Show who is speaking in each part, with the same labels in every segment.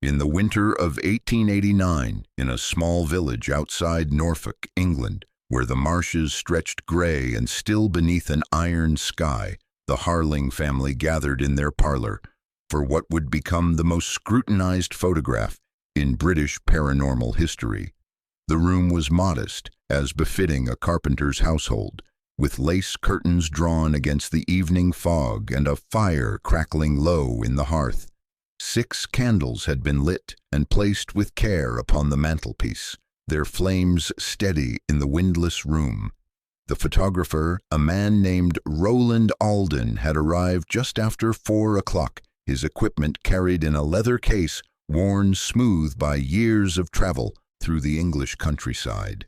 Speaker 1: In the winter of 1889, in a small village outside Norfolk, England, where the marshes stretched gray and still beneath an iron sky, the Harling family gathered in their parlor for what would become the most scrutinized photograph in British paranormal history. The room was modest, as befitting a carpenter's household, with lace curtains drawn against the evening fog and a fire crackling low in the hearth. 6 candles had been lit and placed with care upon the mantelpiece, their flames steady in the windless room. The photographer, a man named Roland Alden, had arrived just after 4 o'clock, his equipment carried in a leather case worn smooth by years of travel through the English countryside.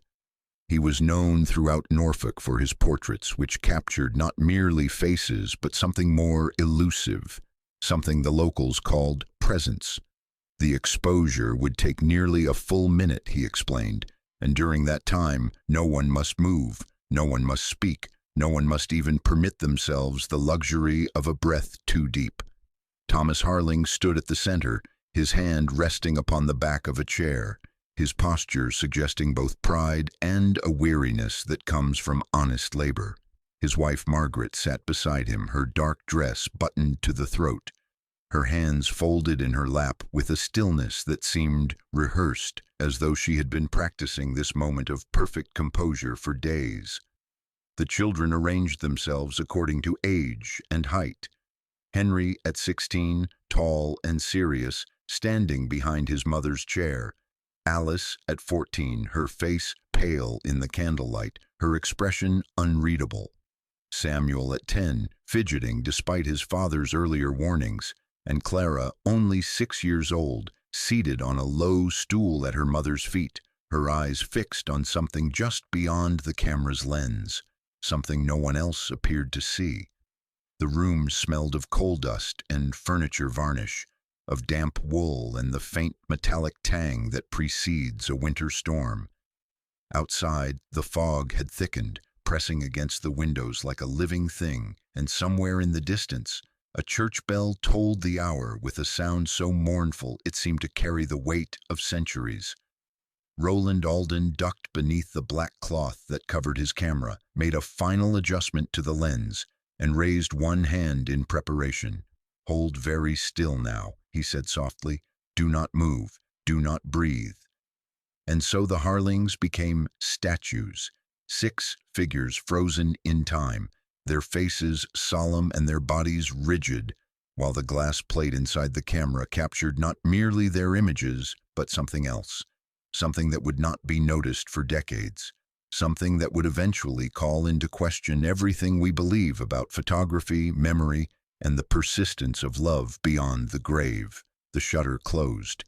Speaker 1: He was known throughout Norfolk for his portraits, which captured not merely faces but something more elusive, something the locals called presence. The exposure would take nearly a full minute, he explained, and during that time no one must move, no one must speak, no one must even permit themselves the luxury of a breath too deep. Thomas Harling stood at the center, his hand resting upon the back of a chair, his posture suggesting both pride and a weariness that comes from honest labor. His wife Margaret sat beside him, her dark dress buttoned to the throat, her hands folded in her lap with a stillness that seemed rehearsed, as though she had been practicing this moment of perfect composure for days. The children arranged themselves according to age and height. Henry, at 16, tall and serious, standing behind his mother's chair. Alice, at 14, her face pale in the candlelight, her expression unreadable. Samuel, at 10, fidgeting despite his father's earlier warnings, and Clara, only 6 years old, seated on a low stool at her mother's feet, her eyes fixed on something just beyond the camera's lens, something no one else appeared to see. The room smelled of coal dust and furniture varnish, of damp wool and the faint metallic tang that precedes a winter storm. Outside, the fog had thickened, pressing against the windows like a living thing, and somewhere in the distance, a church bell tolled the hour with a sound so mournful it seemed to carry the weight of centuries. Roland Alden ducked beneath the black cloth that covered his camera, made a final adjustment to the lens, and raised one hand in preparation. "Hold very still now," he said softly. "Do not move. Do not breathe." And so the Harlings became statues, 6 figures frozen in time, their faces solemn and their bodies rigid, while the glass plate inside the camera captured not merely their images, but something else, something that would not be noticed for decades, something that would eventually call into question everything we believe about photography, memory, and the persistence of love beyond the grave. The shutter closed.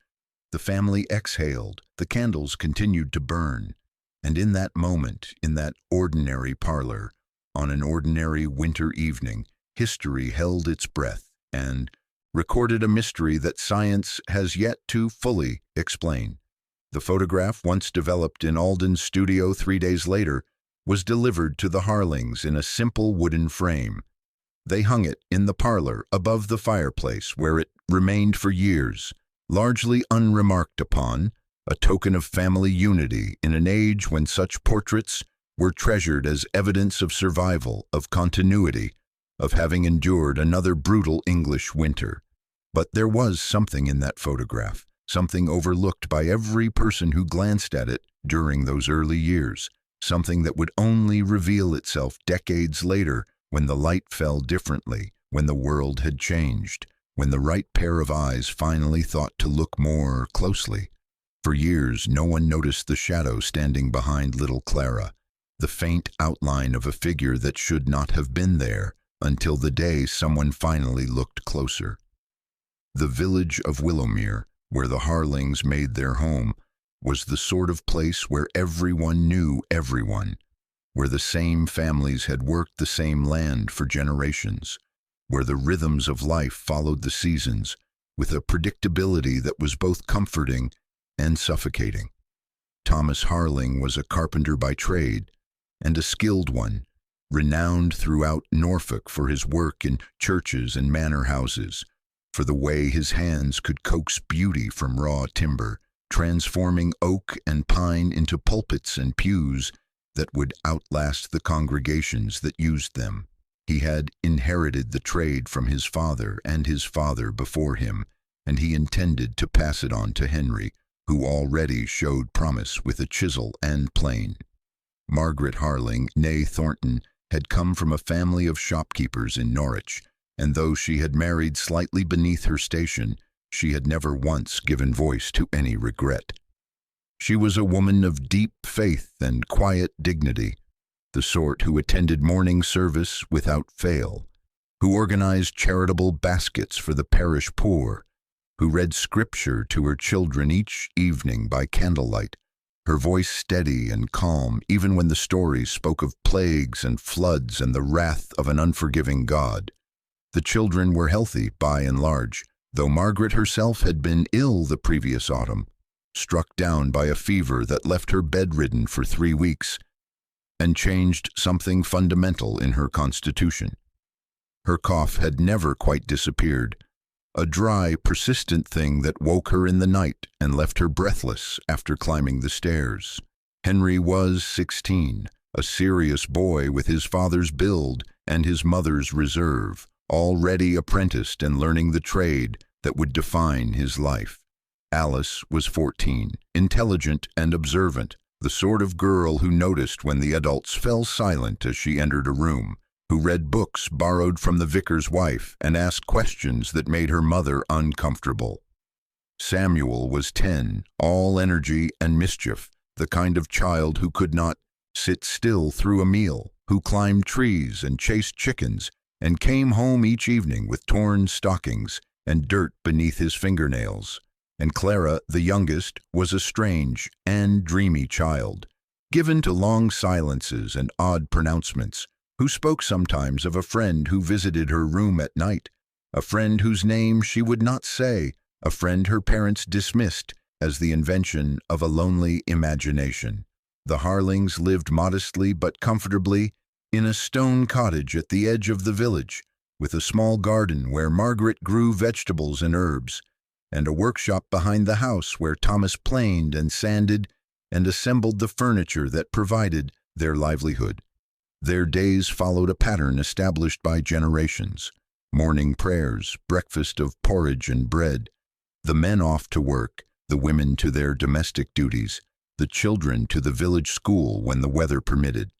Speaker 1: The family exhaled. The candles continued to burn. And in that moment, in that ordinary parlor, on an ordinary winter evening, history held its breath and recorded a mystery that science has yet to fully explain. The photograph, once developed in Alden's studio 3 days later, was delivered to the Harlings in a simple wooden frame. They hung it in the parlor above the fireplace, where it remained for years, largely unremarked upon, a token of family unity in an age when such portraits were treasured as evidence of survival, of continuity, of having endured another brutal English winter. But there was something in that photograph, something overlooked by every person who glanced at it during those early years, something that would only reveal itself decades later when the light fell differently, when the world had changed, when the right pair of eyes finally thought to look more closely. For years, no one noticed the shadow standing behind little Clara, the faint outline of a figure that should not have been there, until the day someone finally looked closer. The village of Willowmere, where the Harlings made their home, was the sort of place where everyone knew everyone, where the same families had worked the same land for generations, where the rhythms of life followed the seasons with a predictability that was both comforting and suffocating. Thomas Harling was a carpenter by trade, and a skilled one, renowned throughout Norfolk for his work in churches and manor houses, for the way his hands could coax beauty from raw timber, transforming oak and pine into pulpits and pews that would outlast the congregations that used them. He had inherited the trade from his father and his father before him, and he intended to pass it on to Henry, who already showed promise with a chisel and plane. Margaret Harling, née Thornton, had come from a family of shopkeepers in Norwich, and though she had married slightly beneath her station, she had never once given voice to any regret. She was a woman of deep faith and quiet dignity, the sort who attended morning service without fail, who organized charitable baskets for the parish poor, who read scripture to her children each evening by candlelight, her voice steady and calm even when the stories spoke of plagues and floods and the wrath of an unforgiving God. The children were healthy by and large, though Margaret herself had been ill the previous autumn, struck down by a fever that left her bedridden for 3 weeks and changed something fundamental in her constitution. Her cough had never quite disappeared, a dry, persistent thing that woke her in the night and left her breathless after climbing the stairs. Henry was 16, a serious boy with his father's build and his mother's reserve, already apprenticed and learning the trade that would define his life. Alice was 14, intelligent and observant, the sort of girl who noticed when the adults fell silent as she entered a room, who read books borrowed from the vicar's wife and asked questions that made her mother uncomfortable. Samuel was 10, all energy and mischief, the kind of child who could not sit still through a meal, who climbed trees and chased chickens, and came home each evening with torn stockings and dirt beneath his fingernails. And Clara, the youngest, was a strange and dreamy child, given to long silences and odd pronouncements, who spoke sometimes of a friend who visited her room at night, a friend whose name she would not say, a friend her parents dismissed as the invention of a lonely imagination. The Harlings lived modestly but comfortably in a stone cottage at the edge of the village, with a small garden where Margaret grew vegetables and herbs, and a workshop behind the house where Thomas planed and sanded and assembled the furniture that provided their livelihood. Their days followed a pattern established by generations: morning prayers, breakfast of porridge and bread, the men off to work, the women to their domestic duties, the children to the village school when the weather permitted.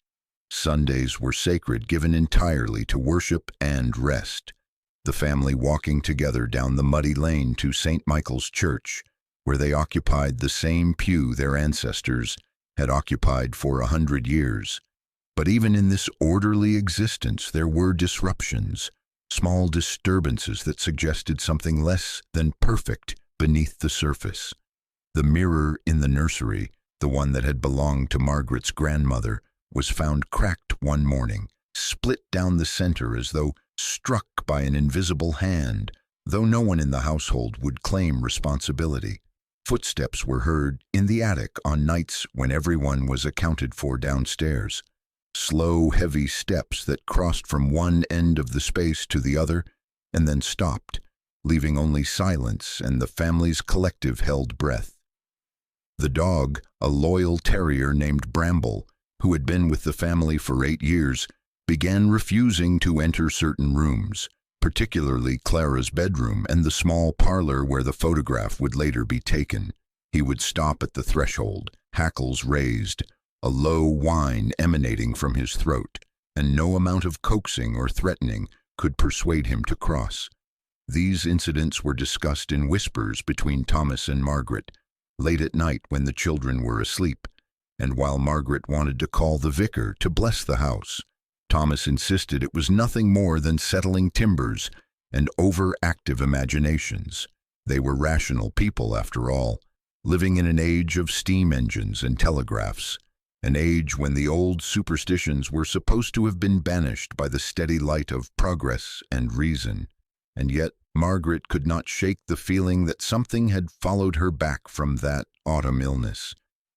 Speaker 1: Sundays were sacred, given entirely to worship and rest, the family walking together down the muddy lane to St. Michael's Church, where they occupied the same pew their ancestors had occupied for 100 years. But even in this orderly existence there were disruptions, small disturbances that suggested something less than perfect beneath the surface. The mirror in the nursery, the one that had belonged to Margaret's grandmother, was found cracked one morning, split down the center as though struck by an invisible hand, though no one in the household would claim responsibility. Footsteps were heard in the attic on nights when everyone was accounted for downstairs. Slow, heavy steps that crossed from one end of the space to the other and then stopped, leaving only silence and the family's collective held breath. The dog, a loyal terrier named Bramble, who had been with the family for 8 years, began refusing to enter certain rooms, particularly Clara's bedroom and the small parlor where the photograph would later be taken. He would stop at the threshold, hackles raised, a low whine emanating from his throat, and no amount of coaxing or threatening could persuade him to cross. These incidents were discussed in whispers between Thomas and Margaret, late at night when the children were asleep, and while Margaret wanted to call the vicar to bless the house, Thomas insisted it was nothing more than settling timbers and overactive imaginations. They were rational people, after all, living in an age of steam engines and telegraphs, an age when the old superstitions were supposed to have been banished by the steady light of progress and reason. And yet Margaret could not shake the feeling that something had followed her back from that autumn illness,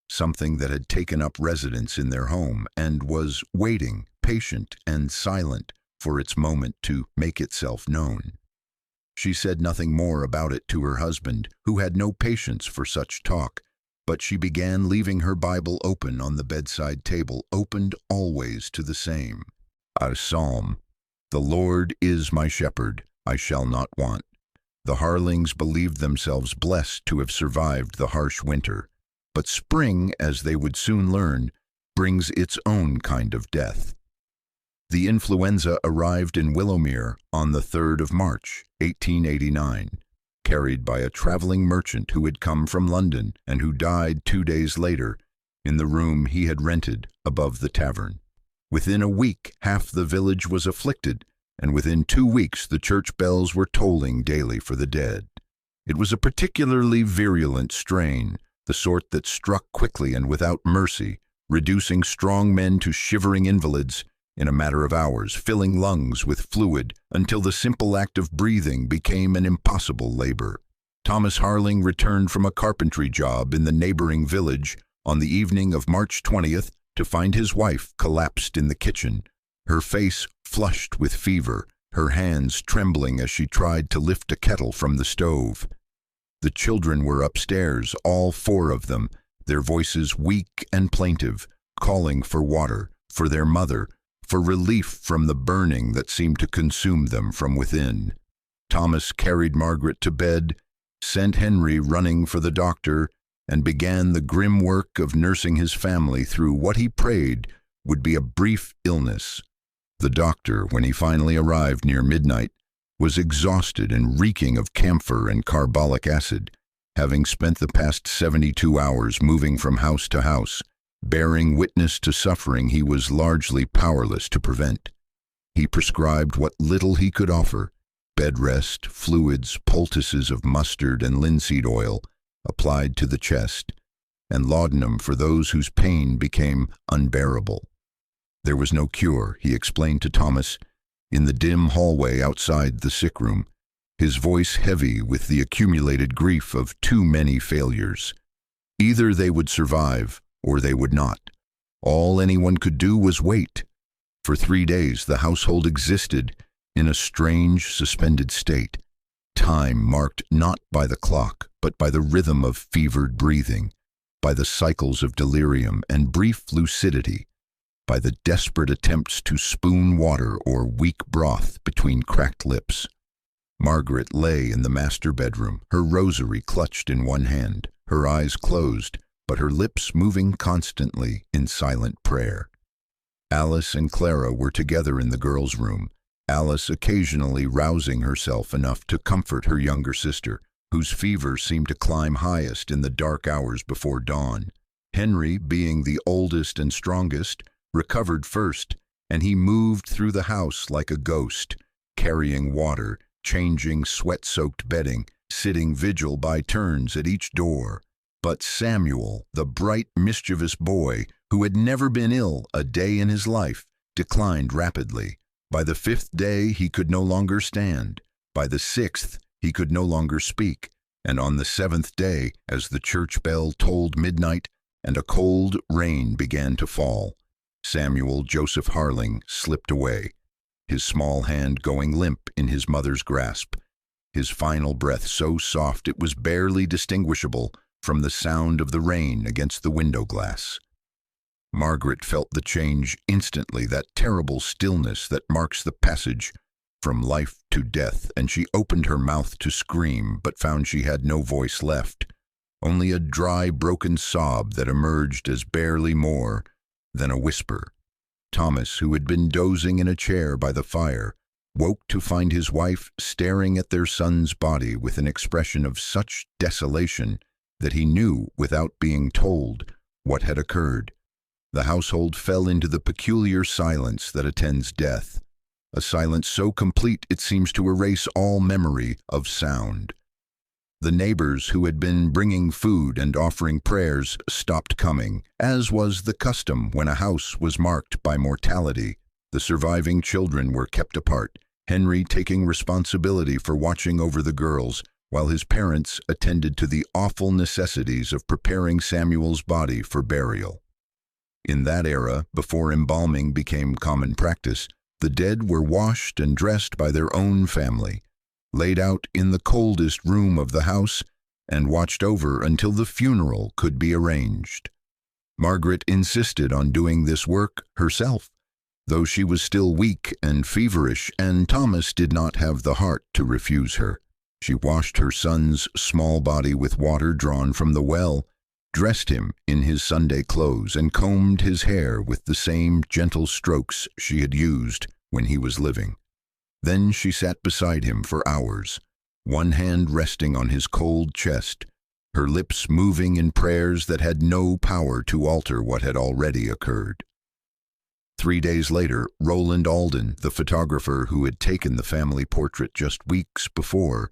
Speaker 1: something that had taken up residence in their home and was waiting, patient and silent, for its moment to make itself known. She said nothing more about it to her husband, who had no patience for such talk, but she began leaving her Bible open on the bedside table, opened always to the same. A psalm. The Lord is my shepherd, I shall not want. The Harlings believed themselves blessed to have survived the harsh winter. But spring, as they would soon learn, brings its own kind of death. The influenza arrived in Willowmere on the 3rd of March, 1889, carried by a traveling merchant who had come from London and who died 2 days later in the room he had rented above the tavern. Within a week, half the village was afflicted, and within 2 weeks the church bells were tolling daily for the dead. It was a particularly virulent strain, the sort that struck quickly and without mercy, reducing strong men to shivering invalids in a matter of hours, filling lungs with fluid until the simple act of breathing became an impossible labor. Thomas Harling returned from a carpentry job in the neighboring village on the evening of March 20th to find his wife collapsed in the kitchen, her face flushed with fever, her hands trembling as she tried to lift a kettle from the stove. The children were upstairs, all 4 of them, their voices weak and plaintive, calling for water, for their mother, for relief from the burning that seemed to consume them from within. Thomas carried Margaret to bed, sent Henry running for the doctor, and began the grim work of nursing his family through what he prayed would be a brief illness. The doctor, when he finally arrived near midnight, was exhausted and reeking of camphor and carbolic acid, having spent the past 72 hours moving from house to house, bearing witness to suffering he was largely powerless to prevent. He prescribed what little he could offer: bed rest, fluids, poultices of mustard and linseed oil applied to the chest, and laudanum for those whose pain became unbearable. There was no cure, he explained to Thomas, in the dim hallway outside the sick room, his voice heavy with the accumulated grief of too many failures. Either they would survive, or they would not. All anyone could do was wait. For 3 days the household existed in a strange, suspended state, time marked not by the clock, but by the rhythm of fevered breathing, by the cycles of delirium and brief lucidity, by the desperate attempts to spoon water or weak broth between cracked lips. Margaret lay in the master bedroom, her rosary clutched in one hand, her eyes closed, but her lips moving constantly in silent prayer. Alice and Clara were together in the girls' room, Alice occasionally rousing herself enough to comfort her younger sister, whose fever seemed to climb highest in the dark hours before dawn. Henry, being the oldest and strongest, recovered first, and he moved through the house like a ghost, carrying water, changing sweat-soaked bedding, sitting vigil by turns at each door. But Samuel, the bright, mischievous boy, who had never been ill a day in his life, declined rapidly. By the 5th day he could no longer stand. By the 6th he could no longer speak. And on the 7th day, as the church bell tolled midnight and a cold rain began to fall, Samuel Joseph Harling slipped away, his small hand going limp in his mother's grasp, his final breath so soft it was barely distinguishable from the sound of the rain against the window glass. Margaret felt the change instantly, that terrible stillness that marks the passage from life to death, and she opened her mouth to scream, but found she had no voice left, only a dry, broken sob that emerged as barely more than a whisper. Thomas, who had been dozing in a chair by the fire, woke to find his wife staring at their son's body with an expression of such desolation that he knew, without being told, what had occurred. The household fell into the peculiar silence that attends death, a silence so complete it seems to erase all memory of sound. The neighbors who had been bringing food and offering prayers stopped coming, as was the custom when a house was marked by mortality. The surviving children were kept apart, Henry taking responsibility for watching over the girls, while his parents attended to the awful necessities of preparing Samuel's body for burial. In that era, before embalming became common practice, the dead were washed and dressed by their own family. laid out in the coldest room of the house, and watched over until the funeral could be arranged. Margaret insisted on doing this work herself, though she was still weak and feverish, and Thomas did not have the heart to refuse her. She washed her son's small body with water drawn from the well, dressed him in his Sunday clothes, and combed his hair with the same gentle strokes she had used when he was living. Then she sat beside him for hours, one hand resting on his cold chest, her lips moving in prayers that had no power to alter what had already occurred. 3 days later, Roland Alden, the photographer who had taken the family portrait just weeks before,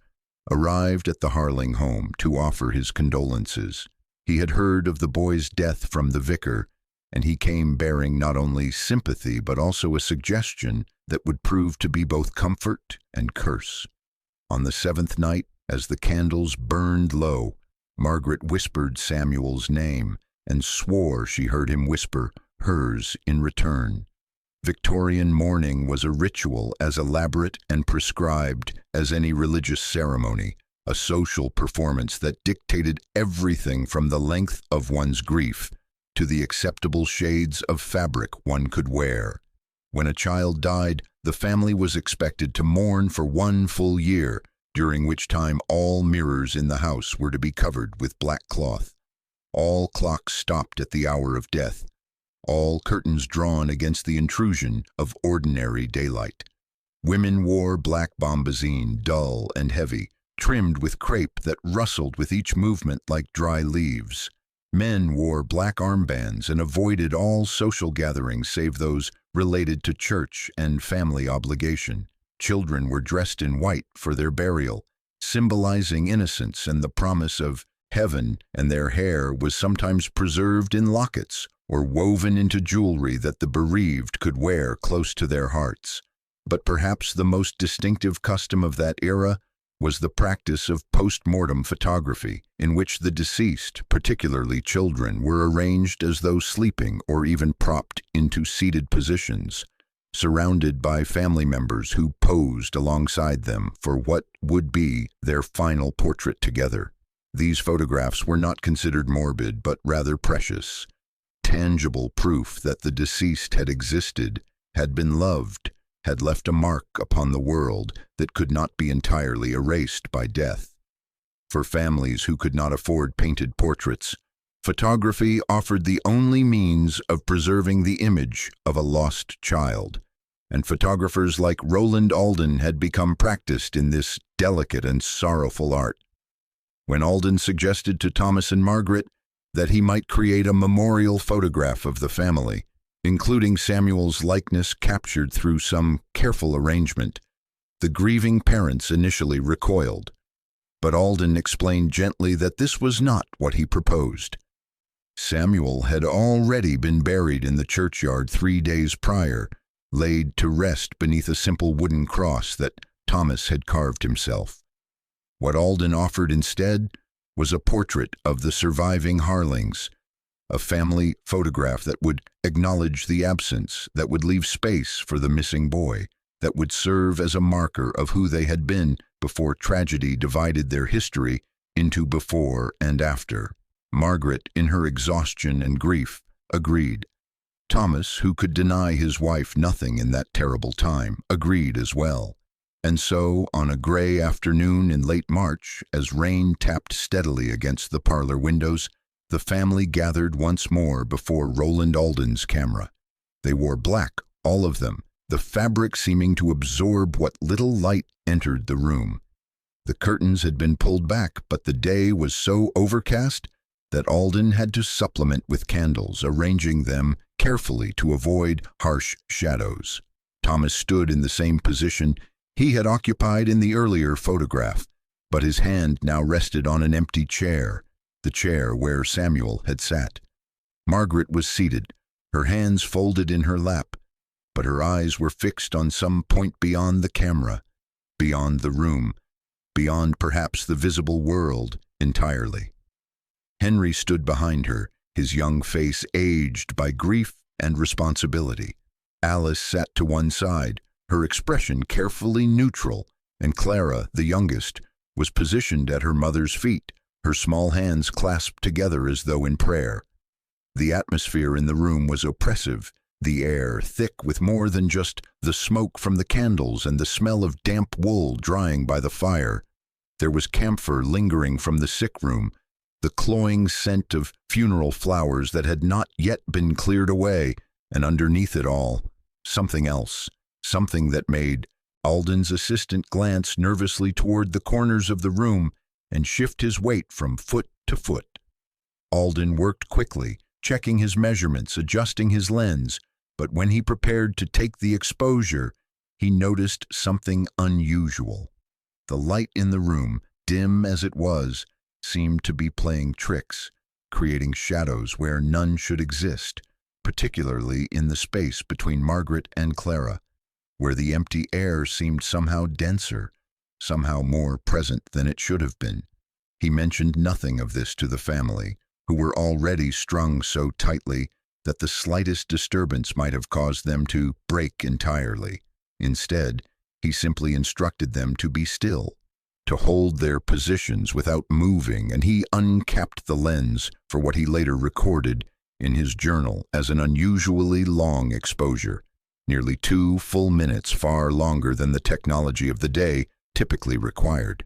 Speaker 1: arrived at the Harling home to offer his condolences. He had heard of the boy's death from the vicar, and he came bearing not only sympathy but also a suggestion that would prove to be both comfort and curse. On the 7th night, as the candles burned low, Margaret whispered Samuel's name and swore she heard him whisper hers in return. Victorian mourning was a ritual as elaborate and prescribed as any religious ceremony, a social performance that dictated everything from the length of one's grief to the acceptable shades of fabric one could wear. When a child died, the family was expected to mourn for 1 full year, during which time all mirrors in the house were to be covered with black cloth. All clocks stopped at the hour of death, all curtains drawn against the intrusion of ordinary daylight. Women wore black bombazine, dull and heavy, trimmed with crepe that rustled with each movement like dry leaves. Men wore black armbands and avoided all social gatherings save those related to church and family obligation. Children were dressed in white for their burial, symbolizing innocence and the promise of heaven, and their hair was sometimes preserved in lockets or woven into jewelry that the bereaved could wear close to their hearts. But perhaps the most distinctive custom of that era was the practice of post-mortem photography, in which the deceased, particularly children, were arranged as though sleeping or even propped into seated positions, surrounded by family members who posed alongside them for what would be their final portrait together. These photographs were not considered morbid, but rather precious, tangible proof that the deceased had existed, had been loved, had left a mark upon the world that could not be entirely erased by death. For families who could not afford painted portraits, photography offered the only means of preserving the image of a lost child, and photographers like Roland Alden had become practiced in this delicate and sorrowful art. When Alden suggested to Thomas and Margaret that he might create a memorial photograph of the family, including Samuel's likeness captured through some careful arrangement, the grieving parents initially recoiled, but Alden explained gently that this was not what he proposed. Samuel had already been buried in the churchyard 3 days prior, laid to rest beneath a simple wooden cross that Thomas had carved himself. What Alden offered instead was a portrait of the surviving Harlings, a family photograph that would acknowledge the absence, that would leave space for the missing boy, that would serve as a marker of who they had been before tragedy divided their history into before and after. Margaret, in her exhaustion and grief, agreed. Thomas, who could deny his wife nothing in that terrible time, agreed as well. And so, on a gray afternoon in late March, as rain tapped steadily against the parlor windows, the family gathered once more before Roland Alden's camera. They wore black, all of them, the fabric seeming to absorb what little light entered the room. The curtains had been pulled back, but the day was so overcast that Alden had to supplement with candles, arranging them carefully to avoid harsh shadows. Thomas stood in the same position he had occupied in the earlier photograph, but his hand now rested on an empty chair, the chair where Samuel had sat. Margaret was seated, her hands folded in her lap, but her eyes were fixed on some point beyond the camera, beyond the room, beyond perhaps the visible world entirely. Henry stood behind her, his young face aged by grief and responsibility. Alice sat to one side, her expression carefully neutral, and Clara, the youngest, was positioned at her mother's feet, her small hands clasped together as though in prayer. The atmosphere in the room was oppressive, the air thick with more than just the smoke from the candles and the smell of damp wool drying by the fire. There was camphor lingering from the sick room, the cloying scent of funeral flowers that had not yet been cleared away, and underneath it all, something else, something that made Alden's assistant glance nervously toward the corners of the room and shift his weight from foot to foot. Alden worked quickly, checking his measurements, adjusting his lens, but when he prepared to take the exposure, he noticed something unusual. The light in the room, dim as it was, seemed to be playing tricks, creating shadows where none should exist, particularly in the space between Margaret and Clara, where the empty air seemed somehow denser, somehow more present than it should have been. He mentioned nothing of this to the family, who were already strung so tightly that the slightest disturbance might have caused them to break entirely. Instead, he simply instructed them to be still, to hold their positions without moving, and he uncapped the lens for what he later recorded in his journal as an unusually long exposure, nearly 2 full minutes, far longer than the technology of the day typically required.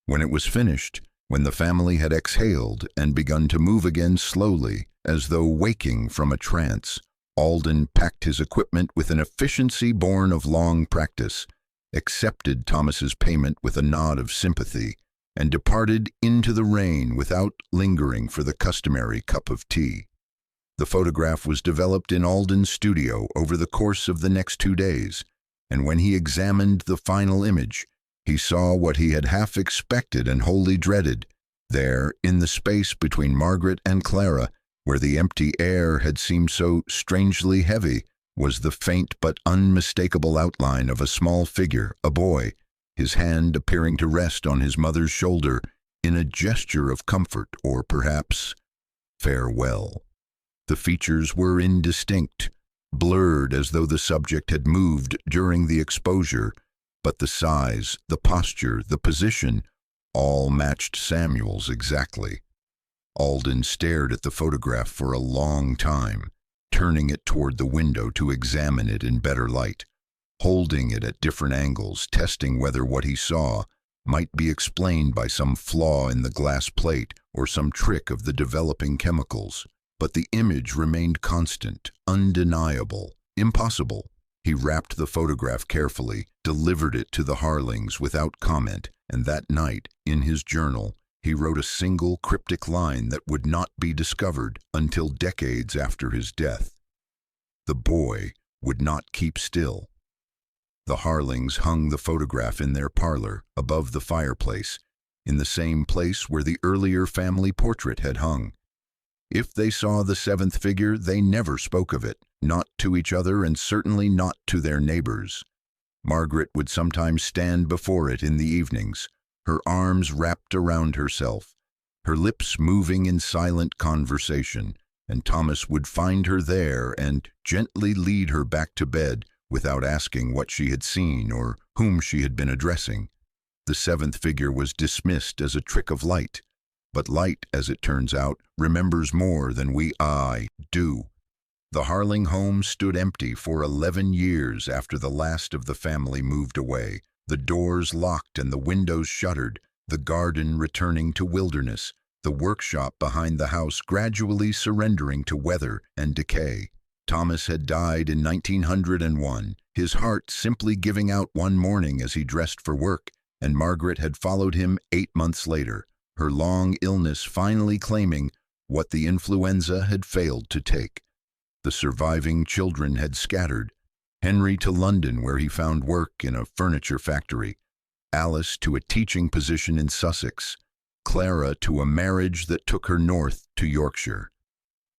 Speaker 1: When it was finished, when the family had exhaled and begun to move again slowly, as though waking from a trance, Alden packed his equipment with an efficiency born of long practice, accepted Thomas's payment with a nod of sympathy, and departed into the rain without lingering for the customary cup of tea. The photograph was developed in Alden's studio over the course of the next 2 days, and when he examined the final image, he saw what he had half expected and wholly dreaded. There, in the space between Margaret and Clara, where the empty air had seemed so strangely heavy, was the faint but unmistakable outline of a small figure, a boy, his hand appearing to rest on his mother's shoulder in a gesture of comfort or perhaps farewell. The features were indistinct, blurred as though the subject had moved during the exposure, but the size, the posture, the position, all matched Samuel's exactly. Alden stared at the photograph for a long time, turning it toward the window to examine it in better light, holding it at different angles, testing whether what he saw might be explained by some flaw in the glass plate or some trick of the developing chemicals. But the image remained constant, undeniable, impossible. He wrapped the photograph carefully, delivered it to the Harlings without comment, and that night, in his journal, he wrote a single cryptic line that would not be discovered until decades after his death. The boy would not keep still. The Harlings hung the photograph in their parlor, above the fireplace, in the same place where the earlier family portrait had hung. If they saw the 7th figure, they never spoke of it, not to each other and certainly not to their neighbors. Margaret would sometimes stand before it in the evenings, her arms wrapped around herself, her lips moving in silent conversation, and Thomas would find her there and gently lead her back to bed without asking what she had seen or whom she had been addressing. The 7th figure was dismissed as a trick of light, but light, as it turns out, remembers more than we do. The Harling home stood empty for 11 years after the last of the family moved away, the doors locked and the windows shuttered, the garden returning to wilderness, the workshop behind the house gradually surrendering to weather and decay. Thomas had died in 1901, his heart simply giving out one morning as he dressed for work, and Margaret had followed him 8 months later, her long illness finally claiming what the influenza had failed to take. The surviving children had scattered, Henry to London where he found work in a furniture factory, Alice to a teaching position in Sussex, Clara to a marriage that took her north to Yorkshire.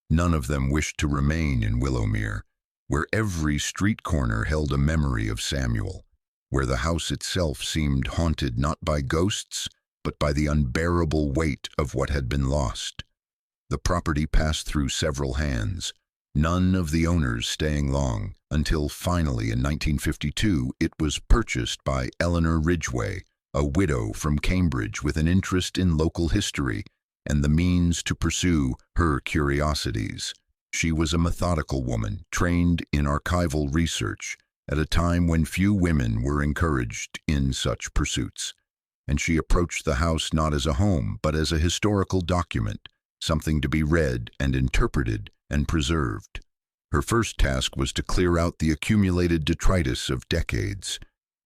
Speaker 1: None of them wished to remain in Willowmere, where every street corner held a memory of Samuel, where the house itself seemed haunted not by ghosts, but by the unbearable weight of what had been lost. The property passed through several hands, none of the owners staying long, until finally in 1952 it was purchased by Eleanor Ridgway, a widow from Cambridge with an interest in local history and the means to pursue her curiosities. She was a methodical woman, trained in archival research, at a time when few women were encouraged in such pursuits. And she approached the house not as a home, but as a historical document, something to be read and interpreted and preserved. Her first task was to clear out the accumulated detritus of decades,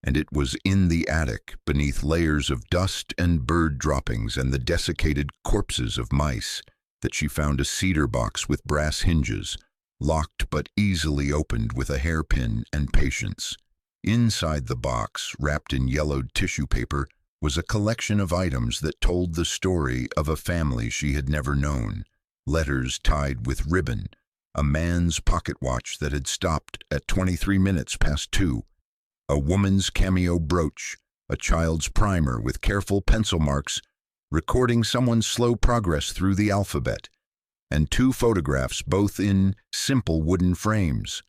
Speaker 1: and it was in the attic, beneath layers of dust and bird droppings and the desiccated corpses of mice, that she found a cedar box with brass hinges, locked but easily opened with a hairpin and patience. Inside the box, wrapped in yellowed tissue paper, was a collection of items that told the story of a family she had never known. Letters tied with ribbon, a man's pocket watch that had stopped at 23 minutes past 2, a woman's cameo brooch, a child's primer with careful pencil marks recording someone's slow progress through the alphabet, and 2 photographs, both in simple wooden frames.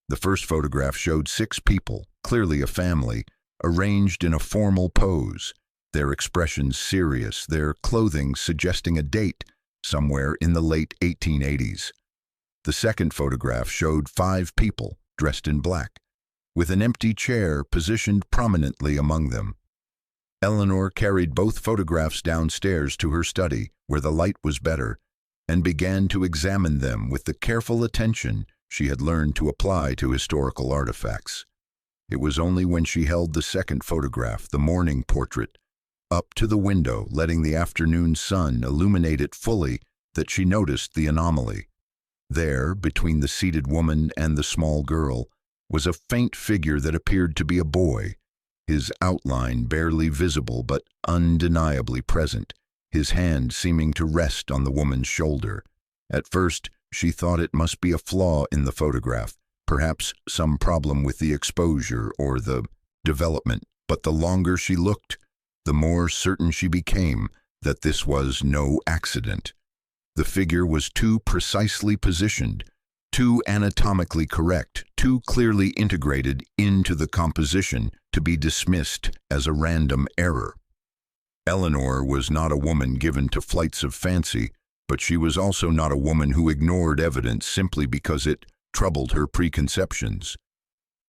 Speaker 1: The first photograph showed 6 people, clearly a family, arranged in a formal pose, their expressions serious, their clothing suggesting a date somewhere in the late 1880s. The second photograph showed 5 people, dressed in black, with an empty chair positioned prominently among them. Eleanor carried both photographs downstairs to her study, where the light was better, and began to examine them with the careful attention she had learned to apply to historical artifacts. It was only when she held the second photograph, the morning portrait, up to the window, letting the afternoon sun illuminate it fully, that she noticed the anomaly. There, between the seated woman and the small girl, was a faint figure that appeared to be a boy, his outline barely visible but undeniably present, his hand seeming to rest on the woman's shoulder. At first, she thought it must be a flaw in the photograph, perhaps some problem with the exposure or the development, but the longer she looked, the more certain she became that this was no accident. The figure was too precisely positioned, too anatomically correct, too clearly integrated into the composition to be dismissed as a random error. Eleanor was not a woman given to flights of fancy, but she was also not a woman who ignored evidence simply because it troubled her preconceptions.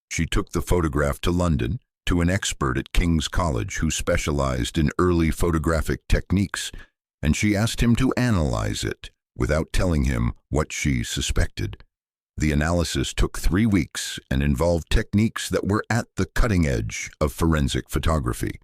Speaker 1: She took the photograph to London, to an expert at King's College who specialized in early photographic techniques, and she asked him to analyze it without telling him what she suspected. The analysis took 3 weeks and involved techniques that were at the cutting edge of forensic photography.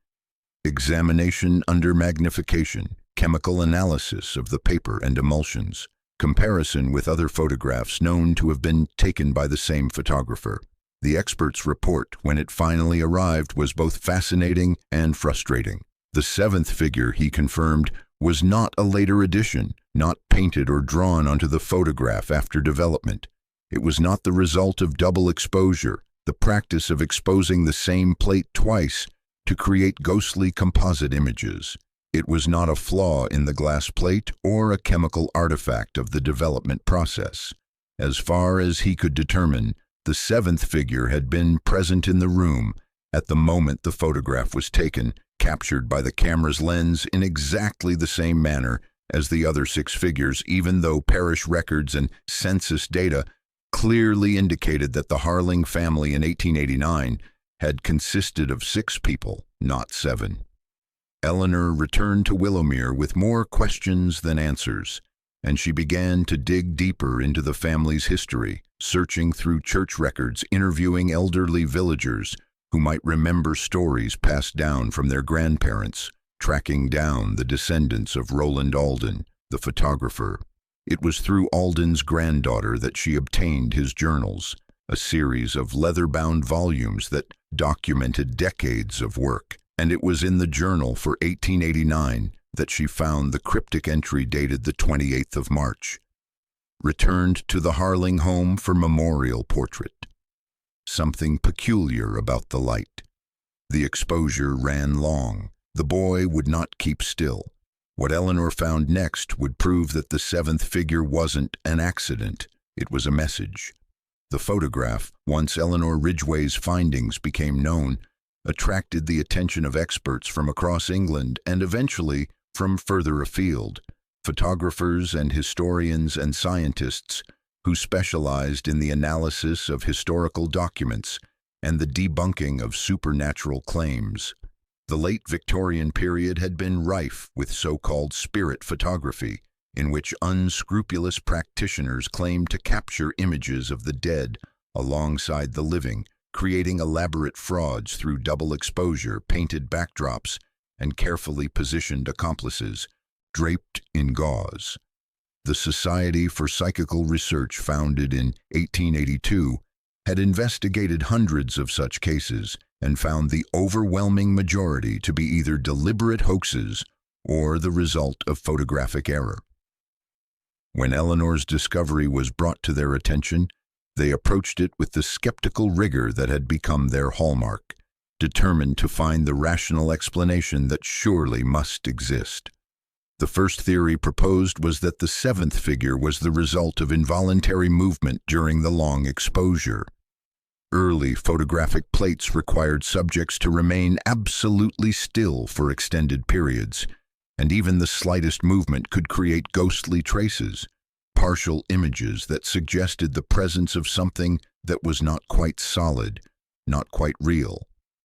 Speaker 1: Examination under magnification, chemical analysis of the paper and emulsions, comparison with other photographs known to have been taken by the same photographer. The expert's report, when it finally arrived, was both fascinating and frustrating. The 7th figure, he confirmed, was not a later addition, not painted or drawn onto the photograph after development. It was not the result of double exposure, the practice of exposing the same plate twice to create ghostly composite images. It was not a flaw in the glass plate or a chemical artifact of the development process. As far as he could determine, the 7th figure had been present in the room at the moment the photograph was taken, captured by the camera's lens in exactly the same manner as the other 6 figures, even though parish records and census data clearly indicated that the Harling family in 1889 had consisted of 6 people, not 7. Eleanor returned to Willowmere with more questions than answers, and she began to dig deeper into the family's history, searching through church records, interviewing elderly villagers who might remember stories passed down from their grandparents, tracking down the descendants of Roland Alden, the photographer. It was through Alden's granddaughter that she obtained his journals, a series of leather-bound volumes that documented decades of work, and it was in the journal for 1889 that she found the cryptic entry dated the 28th of March. Returned to the Harling home for memorial portrait. Something peculiar about the light. The exposure ran long. The boy would not keep still. What Eleanor found next would prove that the 7th figure wasn't an accident. It was a message. The photograph, once Eleanor Ridgway's findings became known, attracted the attention of experts from across England and eventually from further afield, photographers and historians and scientists who specialized in the analysis of historical documents and the debunking of supernatural claims. The late Victorian period had been rife with so-called spirit photography, in which unscrupulous practitioners claimed to capture images of the dead alongside the living, creating elaborate frauds through double exposure, painted backdrops, and carefully positioned accomplices, draped in gauze. The Society for Psychical Research, founded in 1882, had investigated hundreds of such cases and found the overwhelming majority to be either deliberate hoaxes or the result of photographic error. When Eleanor's discovery was brought to their attention, they approached it with the skeptical rigor that had become their hallmark, determined to find the rational explanation that surely must exist. The first theory proposed was that the seventh figure was the result of involuntary movement during the long exposure. Early photographic plates required subjects to remain absolutely still for extended periods, and even the slightest movement could create ghostly traces, partial images that suggested the presence of something that was not quite solid, not quite real.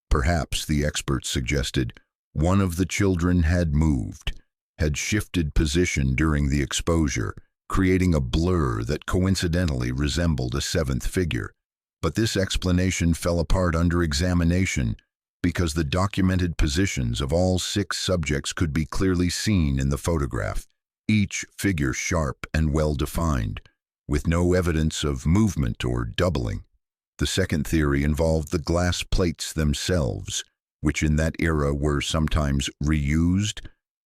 Speaker 1: Perhaps, the experts suggested, one of the children had moved, had shifted position during the exposure, creating a blur that coincidentally resembled a seventh figure. But this explanation fell apart under examination because the documented positions of all 6 subjects could be clearly seen in the photograph, each figure sharp and well-defined, with no evidence of movement or doubling. The second theory involved the glass plates themselves, which in that era were sometimes reused,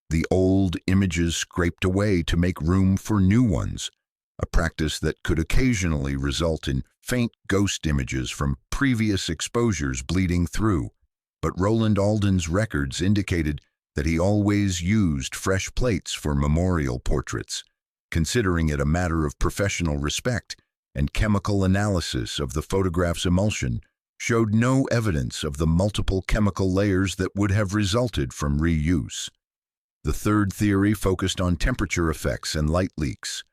Speaker 1: the old images scraped away to make room for new ones, a practice that could occasionally result in faint ghost images from previous exposures bleeding through. But Roland Alden's records indicated that he always used fresh plates for memorial portraits, considering it a matter of professional respect, and chemical analysis of the photograph's emulsion showed no evidence of the multiple chemical layers that would have resulted from reuse. The third theory focused on temperature effects and light leaks,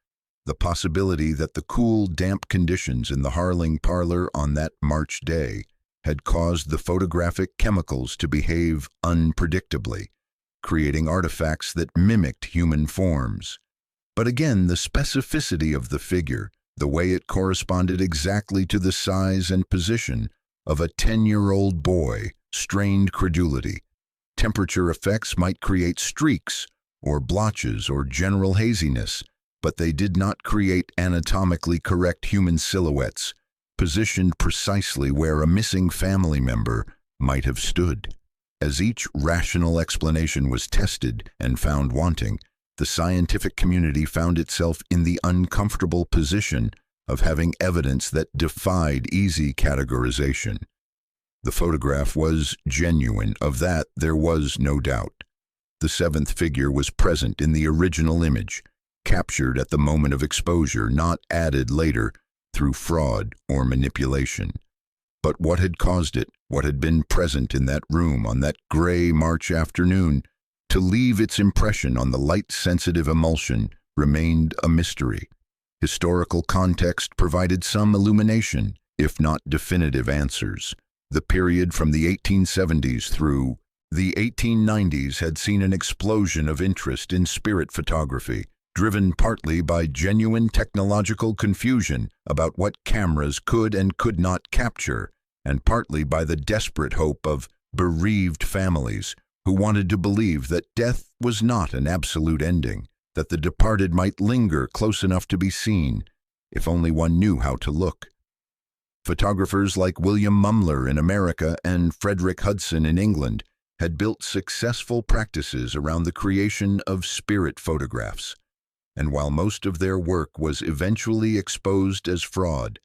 Speaker 1: the possibility that the cool, damp conditions in the Harling parlor on that March day had caused the photographic chemicals to behave unpredictably, creating artifacts that mimicked human forms. But again, the specificity of the figure, the way it corresponded exactly to the size and position of a 10-year-old boy, strained credulity. Temperature effects might create streaks or blotches or general haziness, but they did not create anatomically correct human silhouettes, positioned precisely where a missing family member might have stood. As each rational explanation was tested and found wanting, the scientific community found itself in the uncomfortable position of having evidence that defied easy categorization. The photograph was genuine, of that there was no doubt. The seventh figure was present in the original image, captured at the moment of exposure, not added later through fraud or manipulation. But what had caused it, what had been present in that room on that gray March afternoon, to leave its impression on the light-sensitive emulsion, remained a mystery. Historical context provided some illumination, if not definitive answers. The period from the 1870s through the 1890s had seen an explosion of interest in spirit photography, driven partly by genuine technological confusion about what cameras could and could not capture, and partly by the desperate hope of bereaved families who wanted to believe that death was not an absolute ending, that the departed might linger close enough to be seen, if only one knew how to look. Photographers like William Mumler in America and Frederick Hudson in England had built successful practices around the creation of spirit photographs. And while most of their work was eventually exposed as fraud,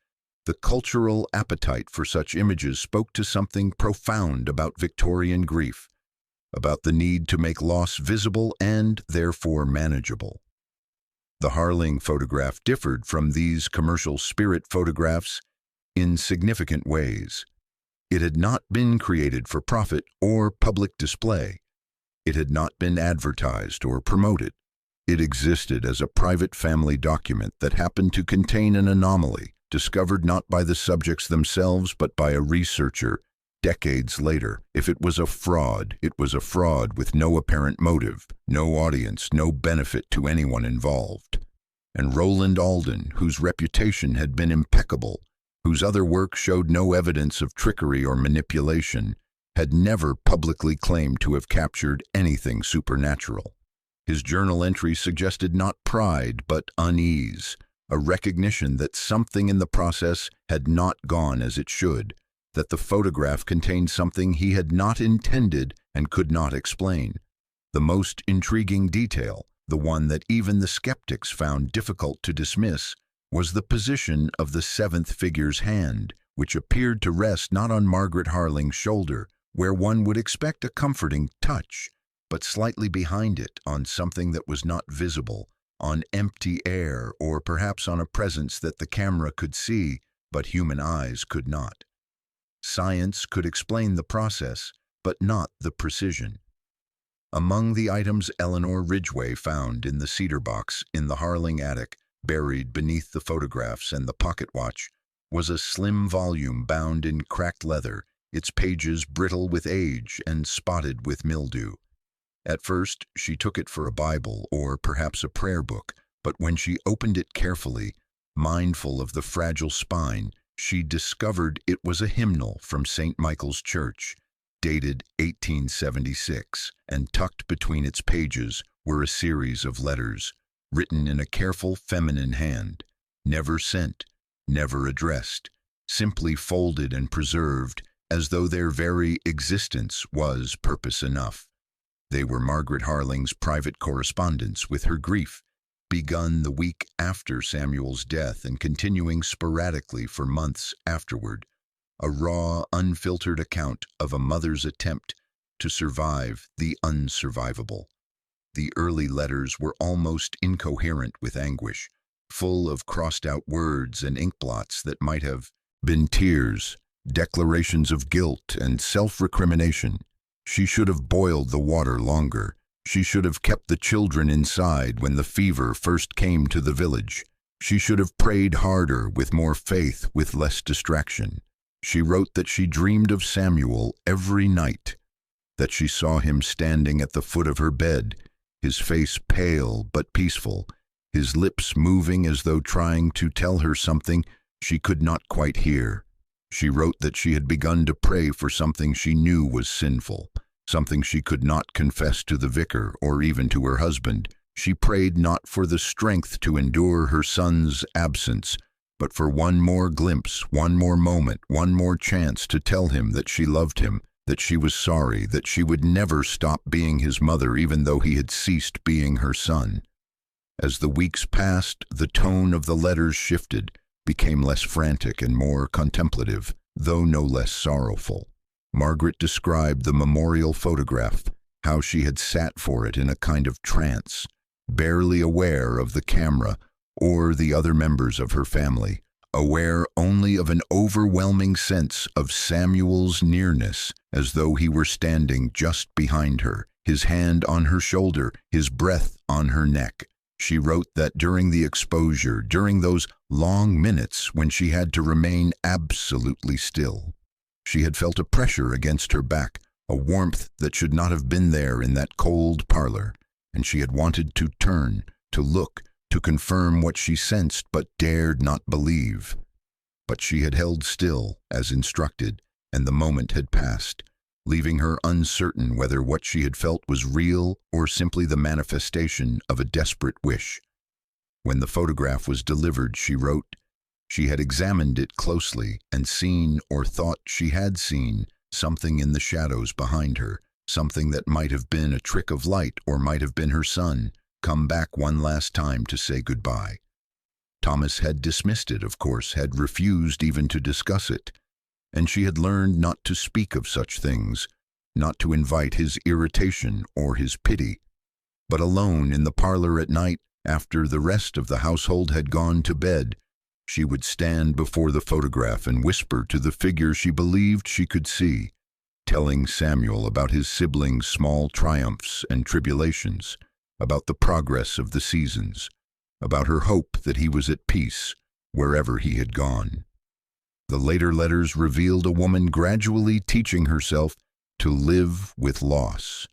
Speaker 1: the cultural appetite for such images spoke to something profound about Victorian grief, about the need to make loss visible and therefore manageable. The Harling photograph differed from these commercial spirit photographs in significant ways. It had not been created for profit or public display. It had not been advertised or promoted. It existed as a private family document that happened to contain an anomaly, discovered not by the subjects themselves but by a researcher decades later. If it was a fraud, it was a fraud with no apparent motive, no audience, no benefit to anyone involved. And Roland Alden, whose reputation had been impeccable, whose other work showed no evidence of trickery or manipulation, had never publicly claimed to have captured anything supernatural. His journal entry suggested not pride but unease, a recognition that something in the process had not gone as it should, that the photograph contained something he had not intended and could not explain. The most intriguing detail, the one that even the skeptics found difficult to dismiss, was the position of the seventh figure's hand, which appeared to rest not on Margaret Harling's shoulder, where one would expect a comforting touch, but slightly behind it, on something that was not visible, on empty air, or perhaps on a presence that the camera could see, but human eyes could not. Science could explain the process, but not the precision. Among the items Eleanor Ridgway found in the cedar box in the Harling attic, buried beneath the photographs and the pocket watch, was a slim volume bound in cracked leather, its pages brittle with age and spotted with mildew. At first, she took it for a Bible or perhaps a prayer book, but when she opened it carefully, mindful of the fragile spine, she discovered it was a hymnal from St. Michael's Church, dated 1876, and tucked between its pages were a series of letters, written in a careful feminine hand, never sent, never addressed, simply folded and preserved as though their very existence was purpose enough. They were Margaret Harling's private correspondence with her grief, begun the week after Samuel's death and continuing sporadically for months afterward, a raw, unfiltered account of a mother's attempt to survive the unsurvivable. The early letters were almost incoherent with anguish, full of crossed-out words and ink blots that might have been tears, declarations of guilt and self-recrimination. She should have boiled the water longer. She should have kept the children inside when the fever first came to the village. She should have prayed harder, with more faith, with less distraction. She wrote that she dreamed of Samuel every night, that she saw him standing at the foot of her bed, his face pale but peaceful, his lips moving as though trying to tell her something she could not quite hear. She wrote that she had begun to pray for something she knew was sinful, something she could not confess to the vicar or even to her husband. She prayed not for the strength to endure her son's absence, but for one more glimpse, one more moment, one more chance to tell him that she loved him, that she was sorry, that she would never stop being his mother even though he had ceased being her son. As the weeks passed, the tone of the letters shifted, became less frantic and more contemplative, though no less sorrowful. Margaret described the memorial photograph, how she had sat for it in a kind of trance, barely aware of the camera or the other members of her family, aware only of an overwhelming sense of Samuel's nearness, as though he were standing just behind her, his hand on her shoulder, his breath on her neck. She wrote that during the exposure, during those long minutes when she had to remain absolutely still, she had felt a pressure against her back, a warmth that should not have been there in that cold parlor, and she had wanted to turn, to look, to confirm what she sensed but dared not believe. But she had held still, as instructed, and the moment had passed, leaving her uncertain whether what she had felt was real or simply the manifestation of a desperate wish. When the photograph was delivered, she wrote, she had examined it closely and seen, or thought she had seen, something in the shadows behind her, something that might have been a trick of light or might have been her son, come back one last time to say goodbye. Thomas had dismissed it, of course, had refused even to discuss it, and she had learned not to speak of such things, not to invite his irritation or his pity. But alone in the parlor at night, After the rest of the household had gone to bed, she would stand before the photograph and whisper to the figure she believed she could see, telling Samuel about his siblings' small triumphs and tribulations, about the progress of the seasons, about her hope that he was at peace wherever he had gone. The later letters revealed a woman gradually teaching herself to live with loss,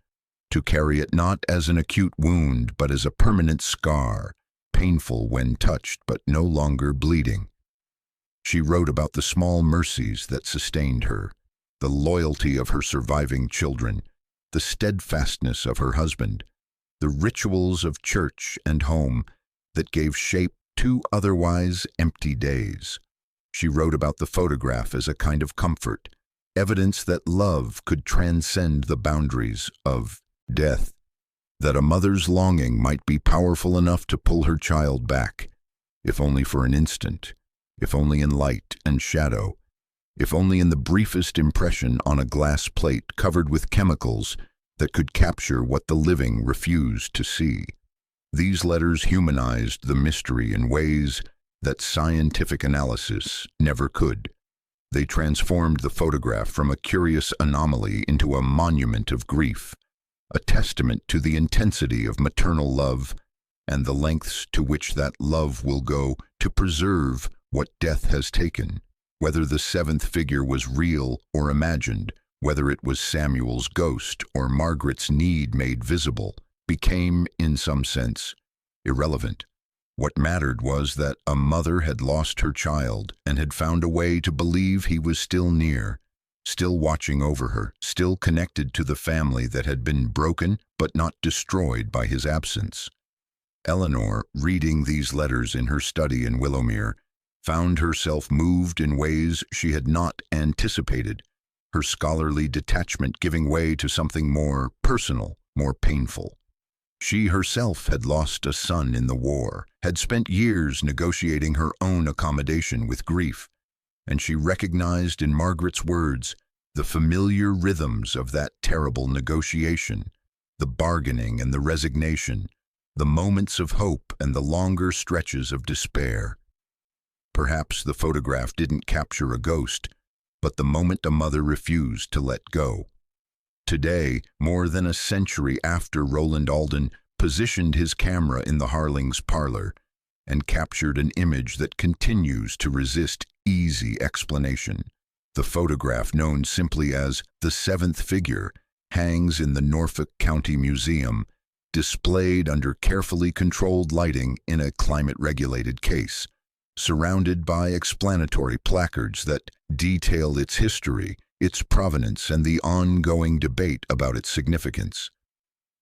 Speaker 1: to carry it not as an acute wound but as a permanent scar, painful when touched but no longer bleeding. She wrote about the small mercies that sustained her, the loyalty of her surviving children, the steadfastness of her husband, the rituals of church and home that gave shape to otherwise empty days. She wrote about the photograph as a kind of comfort, evidence that love could transcend the boundaries of death, that a mother's longing might be powerful enough to pull her child back, if only for an instant, if only in light and shadow, if only in the briefest impression on a glass plate covered with chemicals that could capture what the living refused to see. These letters humanized the mystery in ways that scientific analysis never could. They transformed the photograph from a curious anomaly into a monument of grief, a testament to the intensity of maternal love and the lengths to which that love will go to preserve what death has taken. Whether the seventh figure was real or imagined, whether it was Samuel's ghost or Margaret's need made visible, became, in some sense, irrelevant. What mattered was that a mother had lost her child and had found a way to believe he was still near, still watching over her, still connected to the family that had been broken but not destroyed by his absence. Eleanor, reading these letters in her study in Willowmere, found herself moved in ways she had not anticipated, her scholarly detachment giving way to something more personal, more painful. She herself had lost a son in the war, had spent years negotiating her own accommodation with grief, and she recognized in Margaret's words the familiar rhythms of that terrible negotiation, the bargaining and the resignation, the moments of hope and the longer stretches of despair. Perhaps the photograph didn't capture a ghost, but the moment a mother refused to let go. Today, more than a century after Roland Alden positioned his camera in the Harling's parlor and captured an image that continues to resist easy explanation, the photograph, known simply as The Seventh Figure, hangs in the Norfolk County Museum, displayed under carefully controlled lighting in a climate-regulated case, surrounded by explanatory placards that detail its history, its provenance, and the ongoing debate about its significance.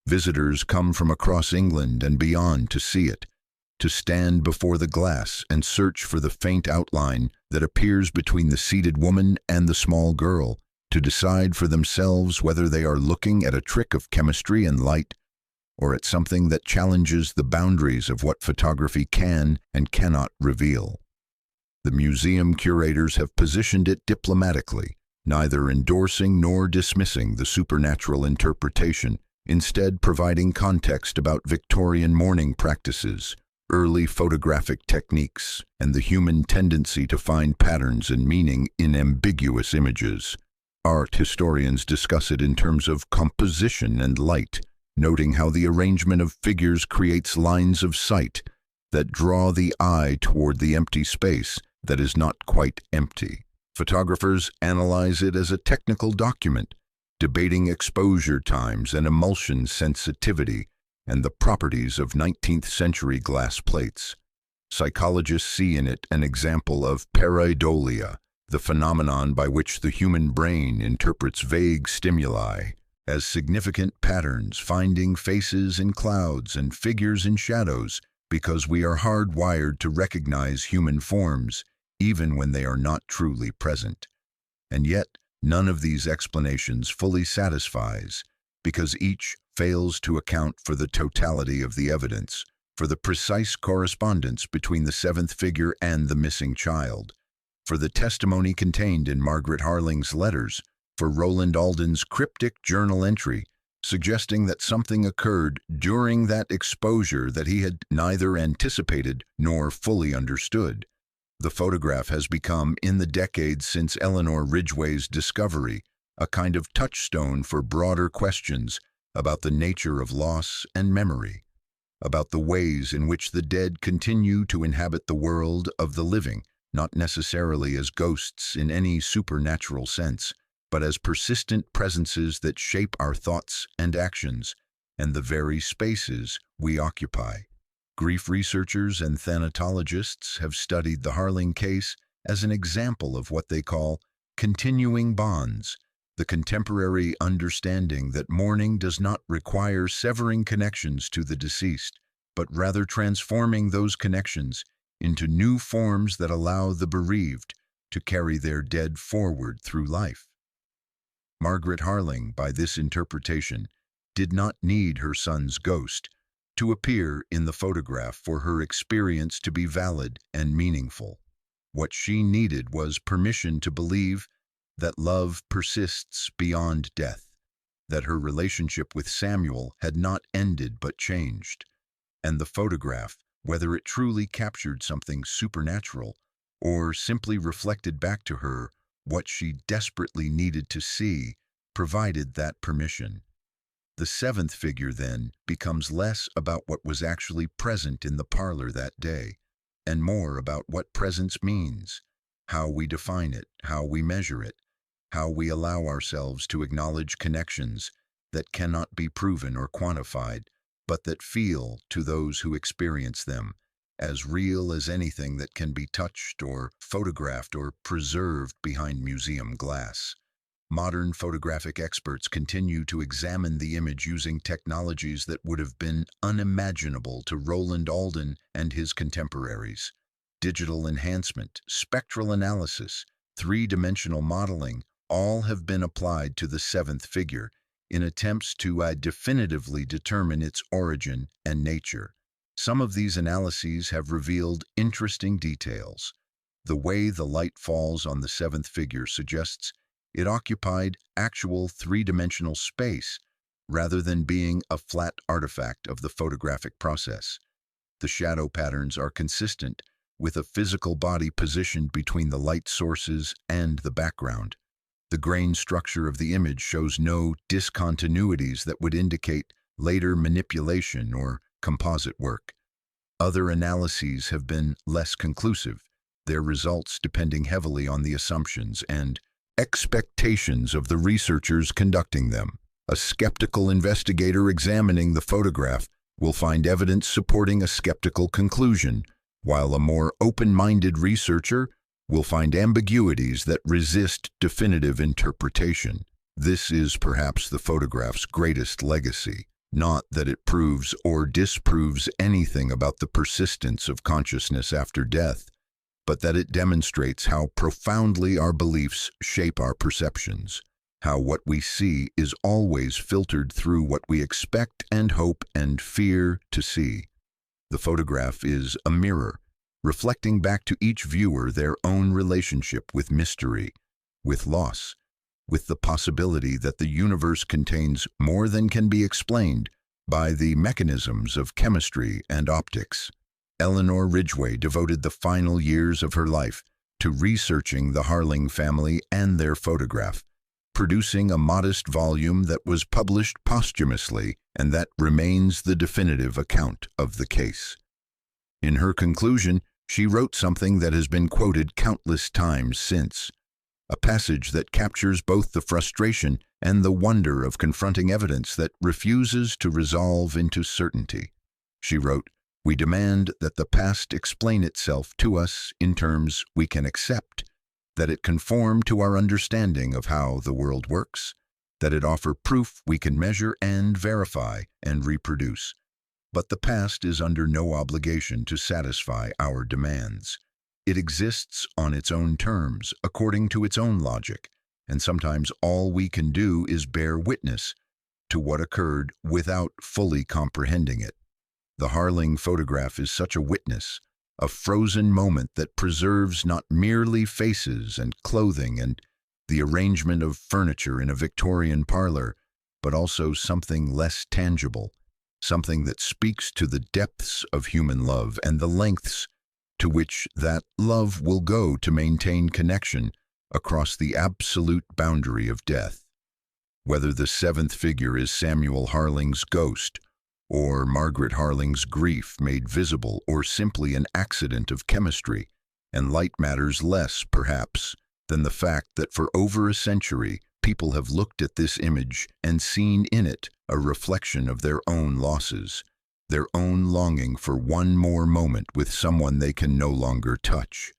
Speaker 1: Visitors come from across England and beyond to see it, to stand before the glass and search for the faint outline that appears between the seated woman and the small girl, to decide for themselves whether they are looking at a trick of chemistry and light or at something that challenges the boundaries of what photography can and cannot reveal. The museum curators have positioned it diplomatically, neither endorsing nor dismissing the supernatural interpretation, instead providing context about Victorian mourning practices, early photographic techniques, and the human tendency to find patterns and meaning in ambiguous images. Art historians discuss it in terms of composition and light, noting how the arrangement of figures creates lines of sight that draw the eye toward the empty space that is not quite empty. Photographers analyze it as a technical document, debating exposure times and emulsion sensitivity and the properties of 19th century glass plates. Psychologists see in it an example of pareidolia, the phenomenon by which the human brain interprets vague stimuli as significant patterns, finding faces in clouds and figures in shadows, because we are hardwired to recognize human forms even when they are not truly present. And yet, none of these explanations fully satisfies, because each fails to account for the totality of the evidence, for the precise correspondence between the seventh figure and the missing child, for the testimony contained in Margaret Harling's letters, for Roland Alden's cryptic journal entry suggesting that something occurred during that exposure that he had neither anticipated nor fully understood. The photograph has become, in the decades since Eleanor Ridgway's discovery, a kind of touchstone for broader questions about the nature of loss and memory, about the ways in which the dead continue to inhabit the world of the living, not necessarily as ghosts in any supernatural sense, but as persistent presences that shape our thoughts and actions, and the very spaces we occupy. Grief researchers and thanatologists have studied the Harling case as an example of what they call continuing bonds, the contemporary understanding that mourning does not require severing connections to the deceased, but rather transforming those connections into new forms that allow the bereaved to carry their dead forward through life. Margaret Harling, by this interpretation, did not need her son's ghost to appear in the photograph for her experience to be valid and meaningful. What she needed was permission to believe that love persists beyond death, that her relationship with Samuel had not ended but changed, and the photograph, whether it truly captured something supernatural or simply reflected back to her what she desperately needed to see, provided that permission. The seventh figure, then, becomes less about what was actually present in the parlor that day, and more about what presence means, how we define it, how we measure it, how we allow ourselves to acknowledge connections that cannot be proven or quantified, but that feel, to those who experience them, as real as anything that can be touched or photographed or preserved behind museum glass. Modern photographic experts continue to examine the image using technologies that would have been unimaginable to Roland Alden and his contemporaries. Digital enhancement, spectral analysis, three-dimensional modeling, all have been applied to the seventh figure in attempts to definitively determine its origin and nature. Some of these analyses have revealed interesting details. The way the light falls on the seventh figure suggests it occupied actual three-dimensional space rather than being a flat artifact of the photographic process. The shadow patterns are consistent with a physical body positioned between the light sources and the background. The grain structure of the image shows no discontinuities that would indicate later manipulation or composite work. Other analyses have been less conclusive, their results depending heavily on the assumptions and expectations of the researchers conducting them. A skeptical investigator examining the photograph will find evidence supporting a skeptical conclusion, while a more open-minded researcher will find ambiguities that resist definitive interpretation. This is perhaps the photograph's greatest legacy, not that it proves or disproves anything about the persistence of consciousness after death, but that it demonstrates how profoundly our beliefs shape our perceptions, how what we see is always filtered through what we expect and hope and fear to see. The photograph is a mirror, reflecting back to each viewer their own relationship with mystery, with loss, with the possibility that the universe contains more than can be explained by the mechanisms of chemistry and optics. Eleanor Ridgway devoted the final years of her life to researching the Harling family and their photograph, producing a modest volume that was published posthumously and that remains the definitive account of the case. In her conclusion, she wrote something that has been quoted countless times since, a passage that captures both the frustration and the wonder of confronting evidence that refuses to resolve into certainty. She wrote, "We demand that the past explain itself to us in terms we can accept, that it conform to our understanding of how the world works, that it offer proof we can measure and verify and reproduce. But the past is under no obligation to satisfy our demands. It exists on its own terms, according to its own logic, and sometimes all we can do is bear witness to what occurred without fully comprehending it. The Harling photograph is such a witness, a frozen moment that preserves not merely faces and clothing and the arrangement of furniture in a Victorian parlor, but also something less tangible, something that speaks to the depths of human love and the lengths to which that love will go to maintain connection across the absolute boundary of death. Whether the seventh figure is Samuel Harling's ghost, or Margaret Harling's grief made visible, or simply an accident of chemistry and light, matters less, perhaps, than the fact that for over a century, people have looked at this image and seen in it a reflection of their own losses, their own longing for one more moment with someone they can no longer touch.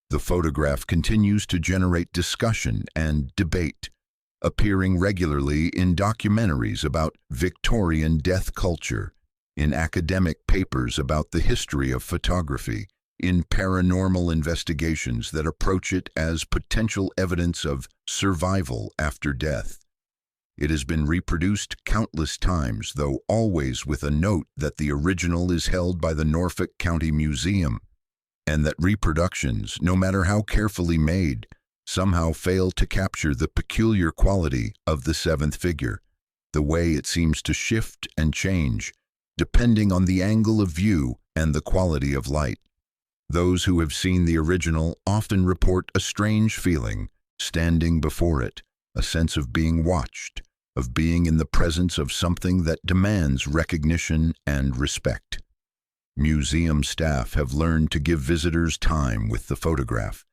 Speaker 1: The photograph continues to generate discussion and debate, appearing regularly in documentaries about Victorian death culture, in academic papers about the history of photography, in paranormal investigations that approach it as potential evidence of survival after death. It has been reproduced countless times, though always with a note that the original is held by the Norfolk County Museum, and that reproductions, no matter how carefully made, somehow fail to capture the peculiar quality of the seventh figure, the way it seems to shift and change, depending on the angle of view and the quality of light. Those who have seen the original often report a strange feeling standing before it, a sense of being watched, of being in the presence of something that demands recognition and respect. Museum staff have learned to give visitors time with the photograph,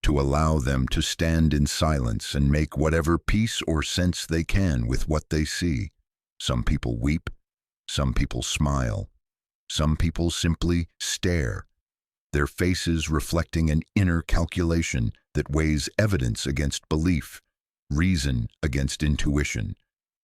Speaker 1: to allow them to stand in silence and make whatever peace or sense they can with what they see. Some people weep, some people smile, some people simply stare, their faces reflecting an inner calculation that weighs evidence against belief, reason against intuition,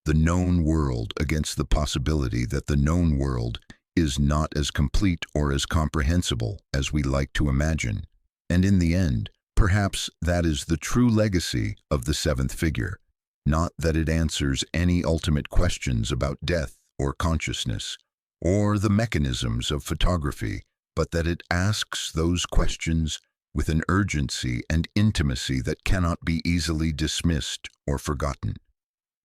Speaker 1: the known world against the possibility that the known world is not as complete or as comprehensible as we like to imagine. And in the end, perhaps that is the true legacy of the seventh figure, not that it answers any ultimate questions about death or consciousness, or the mechanisms of photography, but that it asks those questions with an urgency and intimacy that cannot be easily dismissed or forgotten.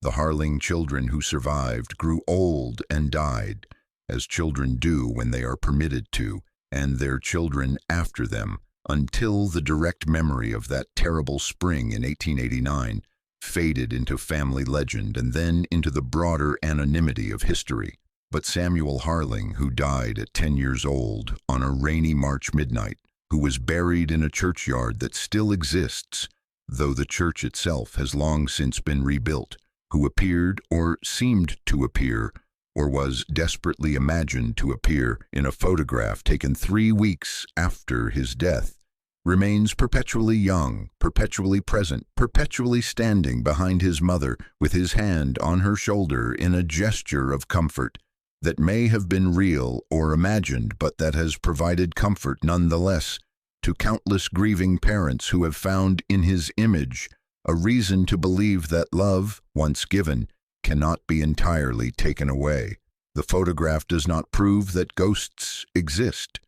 Speaker 1: The Harling children who survived grew old and died, as children do when they are permitted to, and their children after them, until the direct memory of that terrible spring in 1889 faded into family legend and then into the broader anonymity of history. But Samuel Harling, who died at 10 years old on a rainy March midnight, who was buried in a churchyard that still exists, though the church itself has long since been rebuilt, who appeared or seemed to appear or was desperately imagined to appear in a photograph taken 3 weeks after his death, remains perpetually young, perpetually present, perpetually standing behind his mother with his hand on her shoulder in a gesture of comfort that may have been real or imagined, but that has provided comfort nonetheless to countless grieving parents who have found in his image a reason to believe that love, once given, cannot be entirely taken away. The photograph does not prove that ghosts exist.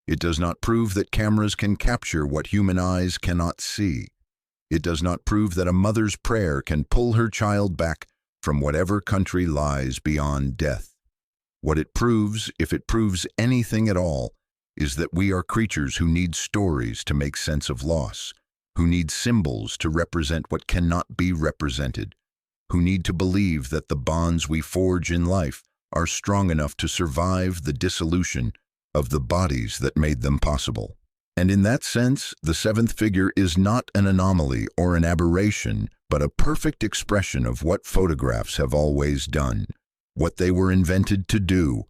Speaker 1: It does not prove that cameras can capture what human eyes cannot see. It does not prove that a mother's prayer can pull her child back from whatever country lies beyond death. What it proves, if it proves anything at all, is that we are creatures who need stories to make sense of loss, who need symbols to represent what cannot be represented, who need to believe that the bonds we forge in life are strong enough to survive the dissolution of the bodies that made them possible. And in that sense, the seventh figure is not an anomaly or an aberration, but a perfect expression of what photographs have always done, what they were invented to do,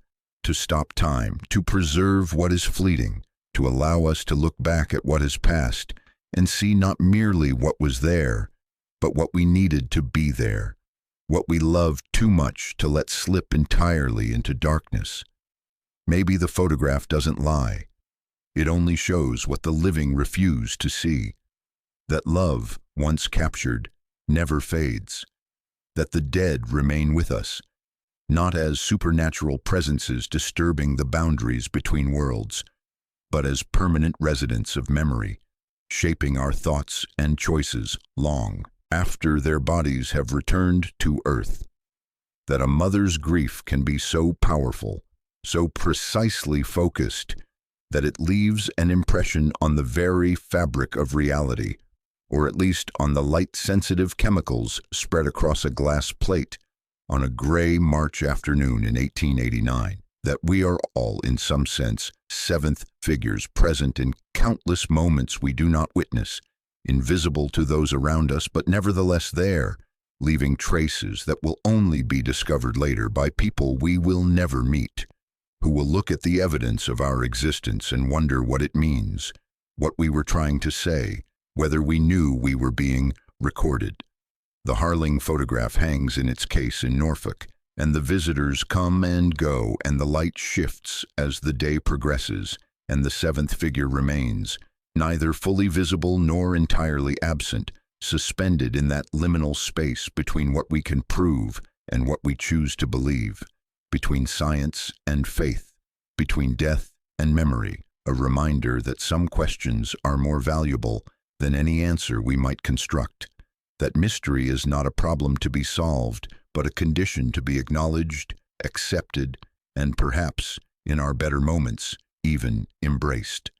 Speaker 1: to stop time, to preserve what is fleeting, to allow us to look back at what has passed and see not merely what was there, but what we needed to be there, what we loved too much to let slip entirely into darkness. Maybe the photograph doesn't lie. It only shows what the living refuse to see, that love, once captured, never fades, that the dead remain with us, not as supernatural presences disturbing the boundaries between worlds, but as permanent residents of memory, shaping our thoughts and choices long after their bodies have returned to Earth. that a mother's grief can be so powerful, so precisely focused, that it leaves an impression on the very fabric of reality, or at least on the light-sensitive chemicals spread across a glass plate on a gray March afternoon in 1889, that we are all, in some sense, seventh figures present in countless moments we do not witness, invisible to those around us, but nevertheless there, leaving traces that will only be discovered later by people we will never meet, who will look at the evidence of our existence and wonder what it means, what we were trying to say, whether we knew we were being recorded. The Harling photograph hangs in its case in Norfolk, and the visitors come and go, and the light shifts as the day progresses, and the seventh figure remains, neither fully visible nor entirely absent, suspended in that liminal space between what we can prove and what we choose to believe, between science and faith, between death and memory, a reminder that some questions are more valuable than any answer we might construct, that mystery is not a problem to be solved, but a condition to be acknowledged, accepted, and perhaps, in our better moments, even embraced.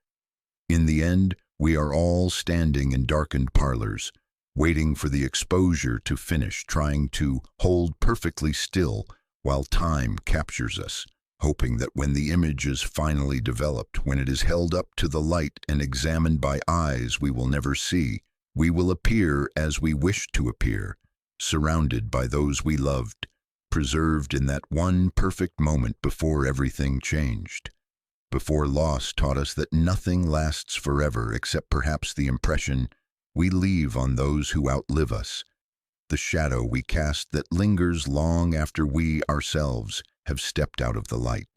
Speaker 1: In the end, we are all standing in darkened parlors, waiting for the exposure to finish, trying to hold perfectly still while time captures us, hoping that when the image is finally developed, when it is held up to the light and examined by eyes we will never see, we will appear as we wish to appear, surrounded by those we loved, preserved in that one perfect moment before everything changed, before loss taught us that nothing lasts forever except perhaps the impression we leave on those who outlive us, the shadow we cast that lingers long after we ourselves have stepped out of the light.